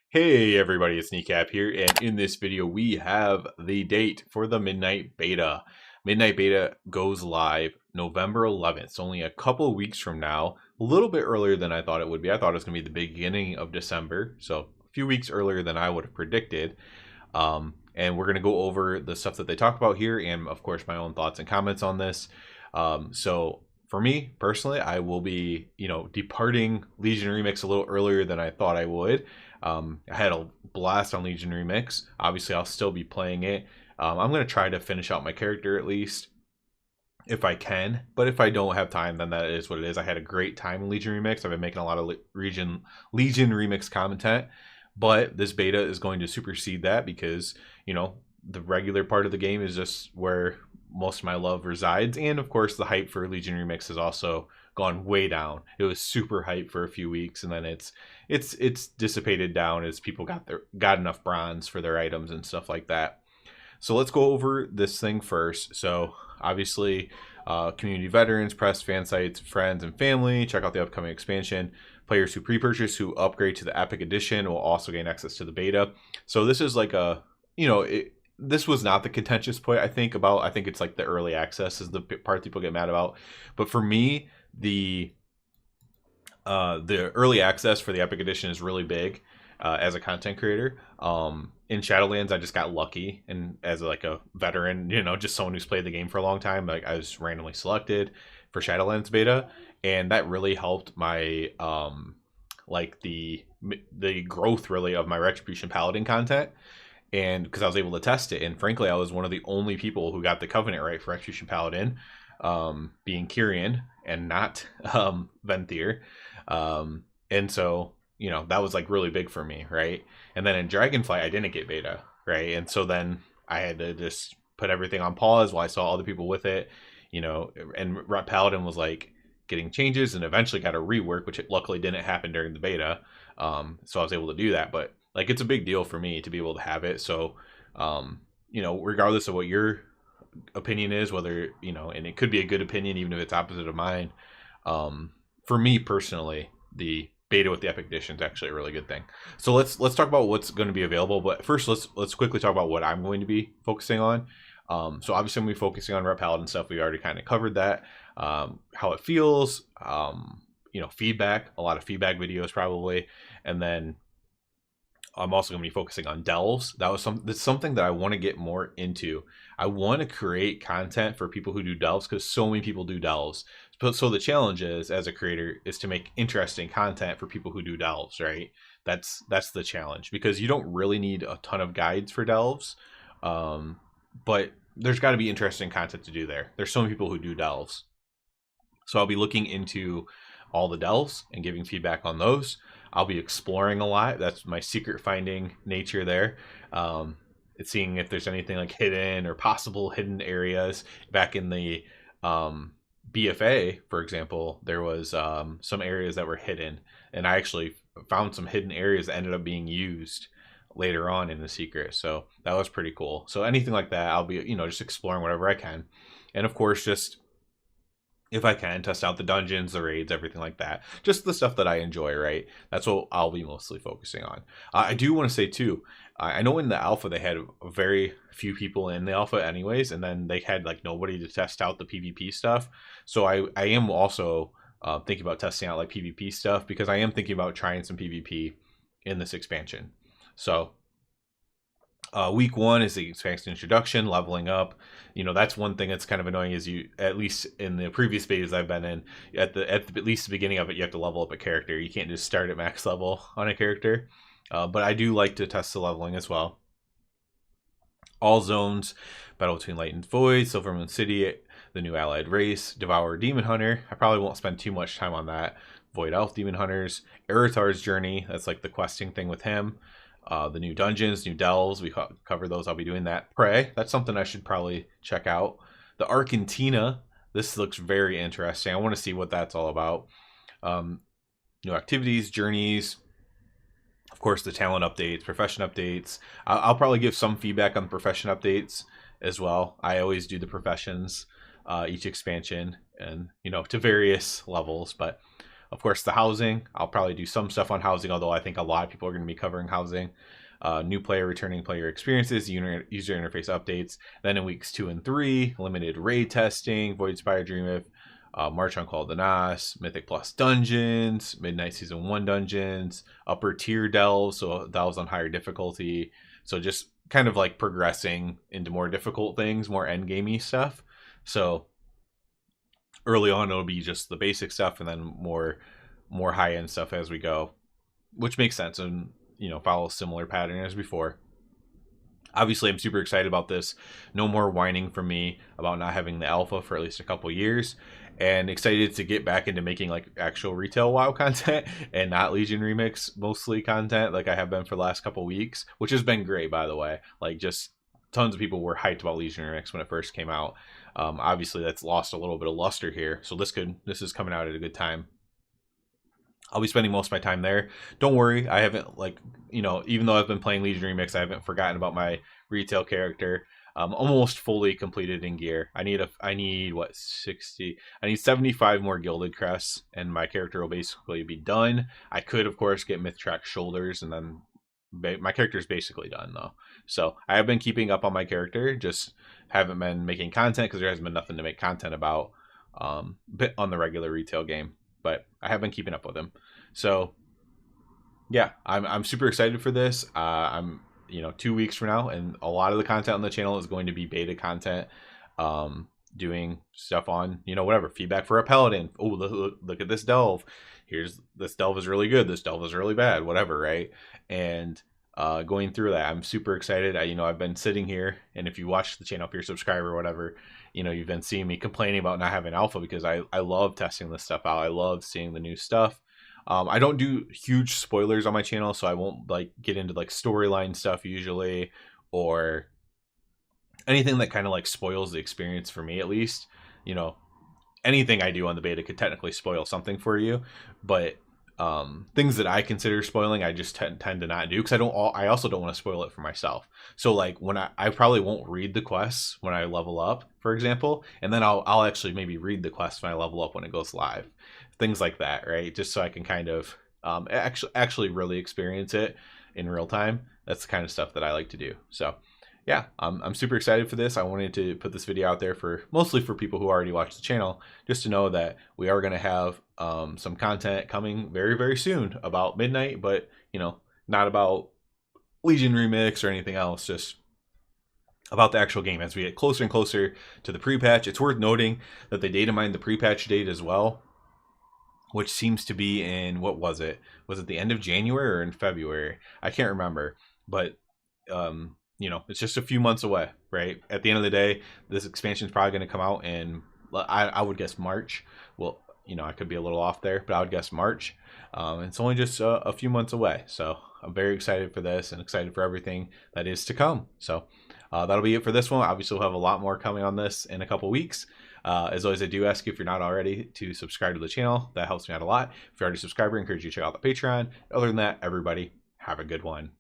Hey everybody, it's Kneecap here, and in this video we have the date for the Midnight Beta. Midnight Beta goes live November 11th. It's only a couple weeks from now, a little bit earlier than I thought it would be. I thought it was going to be the beginning of December, so a few weeks earlier than I would have predicted. And we're going to go over the stuff that they talk about here, and of course my own thoughts and comments on this. So for me personally, I will be, departing Legion Remix a little earlier than I thought I would. I had a blast on Legion Remix. Obviously, I'll still be playing it. I'm going to try to finish out my character at least if I can. But if I don't have time, then that is what it is. I had a great time in Legion Remix. I've been making a lot of Legion Remix content. But this beta is going to supersede that because, the regular part of the game is just where most of my love resides. And of course, the hype for Legion Remix has also gone way down. It was super hype for a few weeks, and then it's dissipated down as people got enough bronze for their items and stuff like that. So let's go over this thing first. So obviously, community veterans, press, fan sites, friends, and family. Check out the upcoming expansion. Players who pre-purchase who upgrade to the Epic Edition will also gain access to the beta. So this is like a, this was not the contentious point I think it's like the early access is the part people get mad about. But for me, the early access for the Epic Edition is really big as a content creator. In Shadowlands, I just got lucky, and as like a veteran, just someone who's played the game for a long time, like I was randomly selected for Shadowlands beta, and that really helped my like the growth really of my Retribution Paladin content. And because I was able to test it, and frankly, I was one of the only people who got the Covenant right for Retribution Paladin, being Kyrian and not Venthyr. And so, that was like really big for me, right? And then in Dragonflight, I didn't get beta, right? And so then I had to just put everything on pause while I saw other people with it, and Ret Paladin was like getting changes and eventually got a rework, which luckily didn't happen during the beta. So I was able to do that, but like it's a big deal for me to be able to have it. So, regardless of what your opinion is, whether, and it could be a good opinion, even if it's opposite of mine. For me personally, the beta with the Epic Edition is actually a really good thing. So let's talk about what's going to be available. But first, let's quickly talk about what I'm going to be focusing on. So obviously, I'm going to be focusing on Ret Paladin stuff. We already kind of covered that. How it feels, feedback, a lot of feedback videos probably, and then I'm also going to be focusing on delves. That's something that I want to get more into. I want to create content for people who do delves because so many people do delves. So the challenge is, as a creator, is to make interesting content for people who do delves, right? That's the challenge, because you don't really need a ton of guides for delves, but there's got to be interesting content to do there. There's so many people who do delves. So I'll be looking into all the delves and giving feedback on those. I'll be exploring a lot. That's my secret finding nature there. It's seeing if there's anything like hidden or possible hidden areas. Back in the BFA, for example, there was some areas that were hidden, and I actually found some hidden areas that ended up being used later on in the secret. So that was pretty cool. So anything like that, I'll be, just exploring whatever I can. And of course, just if I can, test out the dungeons, the raids, everything like that. Just the stuff that I enjoy, right? That's what I'll be mostly focusing on. I do want to say, too, I know in the alpha they had very few people in the alpha anyways, and then they had like nobody to test out the PvP stuff. So I am also thinking about testing out like PvP stuff, because I am thinking about trying some PvP in this expansion. So week 1 is the expansion introduction, leveling up. That's one thing that's kind of annoying, is you, at least in the previous betas I've been in, at least the beginning of it, you have to level up a character. You can't just start at max level on a character. But I do like to test the leveling as well. All zones, battle between Light and Void, Silvermoon City, the new allied race, Devourer Demon Hunter. I probably won't spend too much time on that. Void Elf Demon Hunters, Eritar's Journey. That's like the questing thing with him. The new dungeons, new delves, we cover those. I'll be doing that. Prey, that's something I should probably check out. The Argentina, this looks very interesting. I want to see what that's all about. New activities, journeys, of course, the talent updates, profession updates. I'll probably give some feedback on the profession updates as well. I always do the professions each expansion, and to various levels, but Of course, the housing, I'll probably do some stuff on housing, although I think a lot of people are going to be covering housing. New player, returning player experiences, user interface updates. Then in weeks 2 and 3, limited raid testing, Void Spire Dreamwave, March on Call of the Nas, Mythic Plus dungeons, Midnight Season 1 dungeons, upper tier delves, so delves on higher difficulty. So just kind of like progressing into more difficult things, more endgamey stuff. So early on it'll be just the basic stuff, and then more high end stuff as we go, which makes sense and follow a similar pattern as before. Obviously, I'm super excited about this. No more whining from me about not having the alpha for at least a couple years, and excited to get back into making like actual retail WoW content and not Legion Remix mostly content like I have been for the last couple weeks, which has been great, by the way. Like, just tons of people were hyped about Legion Remix when it first came out. Obviously, that's lost a little bit of luster here, so this is coming out at a good time. I'll be spending most of my time there. Don't worry, I haven't, even though I've been playing Legion Remix, I haven't forgotten about my retail character. Almost fully completed in gear. I need what, 60? I need 75 more gilded crests, and my character will basically be done. I could, of course, get Mythtrack shoulders, and then my character is basically done though. So I have been keeping up on my character, just haven't been making content because there hasn't been nothing to make content about on the regular retail game. But I have been keeping up with him. So yeah, I'm super excited for this. I'm 2 weeks from now, and a lot of the content on the channel is going to be beta content, doing stuff on whatever feedback for a paladin. Oh, look at this delve. This delve is really good, this delve is really bad, whatever, right? And going through that, I'm super excited. I've been sitting here, and if you watch the channel, if you're a subscriber or whatever, you've been seeing me complaining about not having alpha, because I love testing this stuff out. I love seeing the new stuff. I don't do huge spoilers on my channel, so I won't get into storyline stuff usually, or anything that kind of spoils the experience for me, at least. Anything I do on the beta could technically spoil something for you, but things that I consider spoiling, I just tend to not do, because I also don't want to spoil it for myself. So when I probably won't read the quests when I level up, for example, and then I'll actually maybe read the quest when I level up when it goes live, things like that, right? Just so I can kind of actually really experience it in real time. That's the kind of stuff that I like to do. So yeah, I'm super excited for this. I wanted to put this video out there mostly for people who already watch the channel, just to know that we are going to have some content coming very, very soon about Midnight, but not about Legion Remix or anything else, just about the actual game as we get closer and closer to the pre-patch. It's worth noting that they data mined the pre-patch date as well, which seems to be in, what was it? Was it the end of January or in February? I can't remember, but it's just a few months away, right? At the end of the day, this expansion is probably going to come out in, I would guess March. Well, I could be a little off there, but I would guess March. It's only just a few months away. So I'm very excited for this and excited for everything that is to come. So that'll be it for this one. Obviously, we'll have a lot more coming on this in a couple weeks. As always, I do ask you, if you're not already, to subscribe to the channel. That helps me out a lot. If you're already a subscriber, I encourage you to check out the Patreon. Other than that, everybody, have a good one.